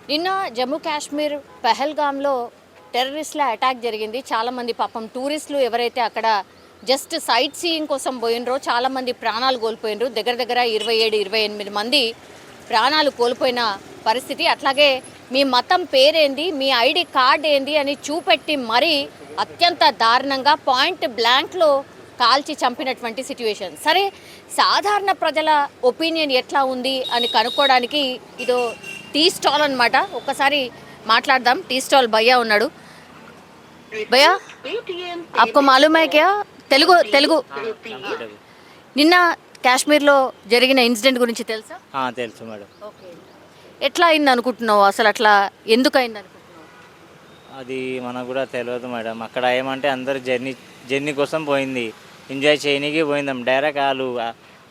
నిన్న జమ్మూ కాశ్మీర్ పెహల్గామ్లో టెర్రరిస్ట్ల అటాక్ జరిగింది. చాలామంది పాపం టూరిస్టులు ఎవరైతే అక్కడ జస్ట్ సైట్ సీయింగ్ కోసం పోయినరో చాలామంది ప్రాణాలు కోల్పోయినరు. దగ్గర దగ్గర 27-28 మంది ప్రాణాలు కోల్పోయిన పరిస్థితి. అట్లాగే మీ మతం పేరేంది, మీ ఐడి కార్డ్ ఏంది అని చూపెట్టి మరీ అత్యంత దారుణంగా పాయింట్ బ్లాంక్లో కాల్చి చంపినటువంటి సిట్యుయేషన్. సరే, సాధారణ ప్రజల ఒపీనియన్ ఎట్లా ఉంది అని కనుక్కోవడానికి ఇదో టీ స్టాల్ అనమాట. ఒక్కసారి మాట్లాడదాం. టీ స్టాల్ భయ్యా ఉన్నాడు. భయ్యా, आपको मालूम है क्या? తెలుగు తెలుగు నిన్న కాశ్మీర్లో జరిగిన ఇన్సిడెంట్ గురించి తెలుసా? తెలుసు మేడం. ఓకే, ఎట్లా అయింది అనుకుంటున్నావు? అసలు అట్లా ఎందుకు అయింది అనుకుంటున్నావు? అది మనకు కూడా తెలియదు మేడం. అక్కడ ఏమంటే అందరు జర్నీ కోసం పోయింది, ఎంజాయ్ చేయనీకి పోయిందాం. డైరెక్ట్ వాళ్ళు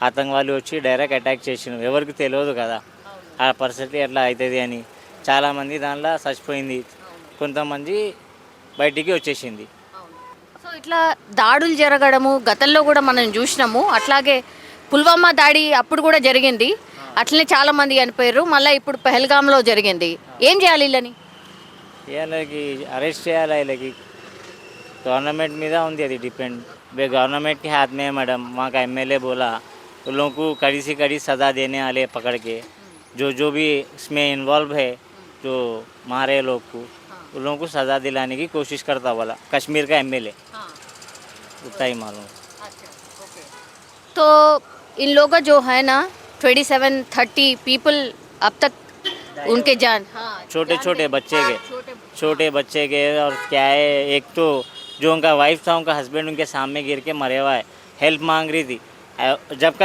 ఆతంకవాదులు వచ్చి డైరెక్ట్ అటాక్ చేసినాం. ఎవరికి తెలియదు కదా ఆ పరిస్థితి ఎట్లా అవుతుంది అని. చాలామంది దానిలో చచ్చిపోయింది, కొంతమంది బయటికి వచ్చేసింది. సో ఇట్లా దాడులు జరగడము గతంలో కూడా మనం చూసినాము. అట్లాగే పుల్వామా దాడి అప్పుడు కూడా జరిగింది, అట్లనే చాలామంది చనిపోయారు. మళ్ళీ ఇప్పుడు పెహల్గామ్లో జరిగింది. ఏం చేయాలి వీళ్ళని? వీళ్ళకి అరెస్ట్ చేయాలి. వీళ్ళకి गवर्नमेंट మీద ఉంది, అది డిపెండ్. गवर्नमेंट के हाथ में है मैडम. वहाँ का एमएलए बोला उन लोगों को कड़ी से कड़ी सज़ा देने वाले पकड़ के, जो भी इसमें इन्वॉल्व है, जो मारे लोग को, उन लोगों को सज़ा दिलाने की कोशिश करता वाला कश्मीर का एमएलए, उतना ही मालूम. तो इन लोगों का जो है ना 27-30 पीपल अब तक उनके जान, छोटे छोटे बच्चे के और क्या है, एक तो जो उनका वाइफ था, उनका हस्बैंड उनके सामने गिर के मरे हुआ है. हेल्प मांग रही थी.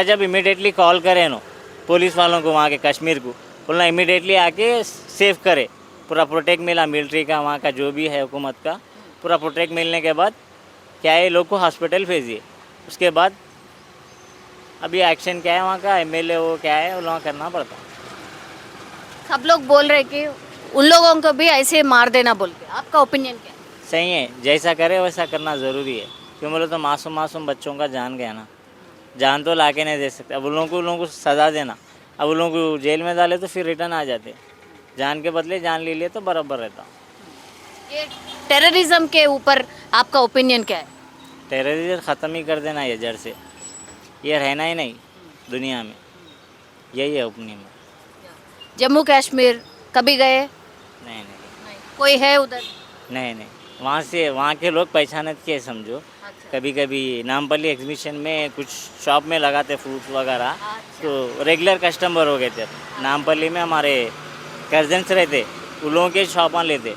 जब इमीडिएटली कॉल करे नो पुलिस वालों को, वहाँ के कश्मीर को बोलना इमीडिएटली आके सेव करे. पूरा प्रोटेक्ट मिला मिलिट्री का, वहाँ का जो भी है हुकूमत का पूरा प्रोटेक्ट मिलने के बाद क्या है, लोग को हॉस्पिटल भेजिए. उसके बाद अभी एक्शन क्या है वहाँ का, एमएलए वो क्या है वो लोग करना पड़ता. सब लोग बोल रहे कि उन लोगों को भी ऐसे मार देना बोल के, आपका ओपिनियन क्या है? सही है, जैसा करे वैसा करना ज़रूरी है. क्यों बोले तो मासूम बच्चों का जान गया ना, जान तो ला के नहीं दे सकते. अब उन लोगों को सज़ा देना, अब उन लोगों को जेल में डाले तो फिर रिटर्न आ जाते. जान के बदले जान ले लिए तो बराबर रहता. ये टेररिज्म के ऊपर आपका ओपिनियन क्या है? टेररिज्म ख़त्म ही कर देना ये जड़ से, ये रहना ही नहीं दुनिया में. यही है ओपिनियन. जम्मू कश्मीर कभी गए? नहीं, कोई है उधर? नहीं. वहाँ के लोग पहचाने के समझो. कभी कभी नामपल्ली एग्जीबिशन में कुछ शॉप में लगाते फ्रूट्स वगैरह, तो रेगुलर कस्टमर हो गए थे. नामपल्ली में हमारे कजन्स रहते, उन लोगों के शॉप में लेते,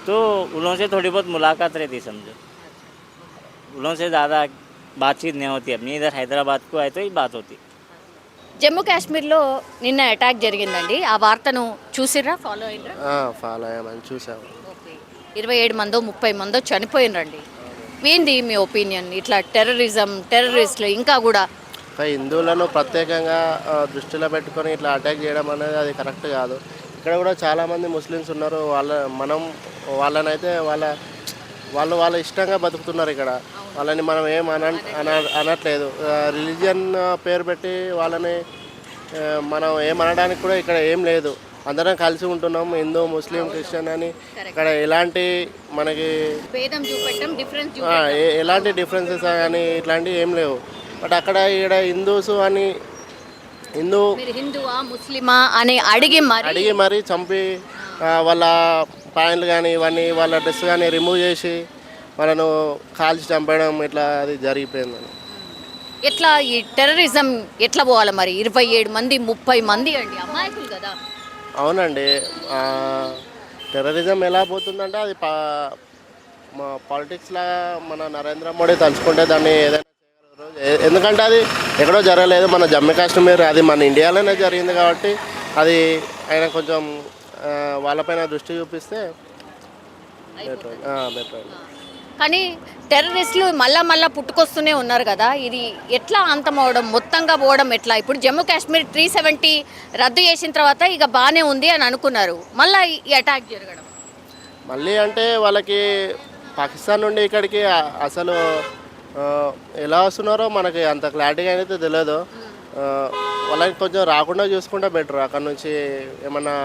तो उन लोगों से थोड़ी बहुत मुलाकात रहती समझो. उन लोगों से ज़्यादा बातचीत नहीं होती. अपनी इधर हैदराबाद को आए तो ही बात होती. జమ్మూ కాశ్మీర్లో నిన్న అటాక్ జరిగిందండి. ఆ వార్తను చూసిర్రా, ఫాలో అయ్యారా? ఫాలో అయ్యామని చూసాము. ఓకే, 27 మందో 30 మందో చనిపోయినరండి. ఏంది మీ ఒపీనియన్? ఇట్లా టెర్రరిస్టులు ఇంకా కూడా హిందువులను ప్రత్యేకంగా దృష్టిలో పెట్టుకొని ఇట్లా అటాక్ చేయడం అనేది అది కరెక్ట్ కాదు. ఇక్కడ కూడా చాలామంది ముస్లిమ్స్ ఉన్నారు. వాళ్ళనైతే వాళ్ళ ఇష్టంగా బతుకుతున్నారు. ఇక్కడ వాళ్ళని మనం ఏం అనట్లేదు. రిలీజియన్ పేరు పెట్టి వాళ్ళని మనం ఏం అనడానికి కూడా ఇక్కడ ఏం లేదు. అందరం కలిసి ఉంటున్నాం, హిందూ ముస్లిం క్రిస్టియన్ అని. ఇక్కడ ఎలాంటి మనకి ఎలాంటి డిఫరెన్సెస్ కానీ ఇట్లాంటివి ఏం లేవు. బట్ అక్కడ ఇక్కడ హిందూస్ అని హిందువా ముస్లిమా అని అడిగి మరీ చంపి వాళ్ళ పాయింట్లు కానీ ఇవన్నీ వాళ్ళ డ్రెస్ కానీ రిమూవ్ చేసి వాళ్ళను కాల్చి చంపడం ఇట్లా అది జరిగిపోయిందని. ఎట్లా ఈ టెర్రరిజం ఎట్లా పోవాలి మరి? 27 మంది 30 మంది అండి, అమాయకులు కదా. అవునండి, టెర్రరిజం ఎలా పోతుందంటే అది పాలిటిక్స్లా మన నరేంద్ర మోడీ తలుచుకుంటే దాన్ని ఏదైనా చేయగలరు. ఎందుకంటే అది ఎక్కడో జరగలేదు, మన జమ్మూ కాశ్మీర్ అది మన ఇండియాలోనే జరిగింది కాబట్టి అది ఆయన కొంచెం వాళ్ళపైన దృష్టి చూపిస్తే బెటర్. కానీ టెర్రరిస్టులు మళ్ళా పుట్టుకొస్తూనే ఉన్నారు కదా. ఇది ఎట్లా అంతమవడం, మొత్తంగా పోవడం ఎట్లా? ఇప్పుడు జమ్మూ కాశ్మీర్ 370 రద్దు చేసిన తర్వాత ఇక బాగానే ఉంది అని అనుకున్నారు, మళ్ళీ ఈ అటాక్ జరగడం మళ్ళీ అంటే వాళ్ళకి పాకిస్తాన్ నుండి ఇక్కడికి అసలు ఎలా వస్తున్నారో మనకి అంత క్లారిటీగా అయితే తెలియదు. వాళ్ళకి కొంచెం రాకుండా చూసుకుంటే బెటర్. అక్కడ నుంచి ఏమన్నా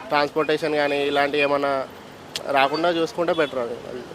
ట్రాన్స్పోర్టేషన్ కానీ ఇలాంటివి ఏమన్నా రాకుండా చూసుకుంటే బెటర్ అది.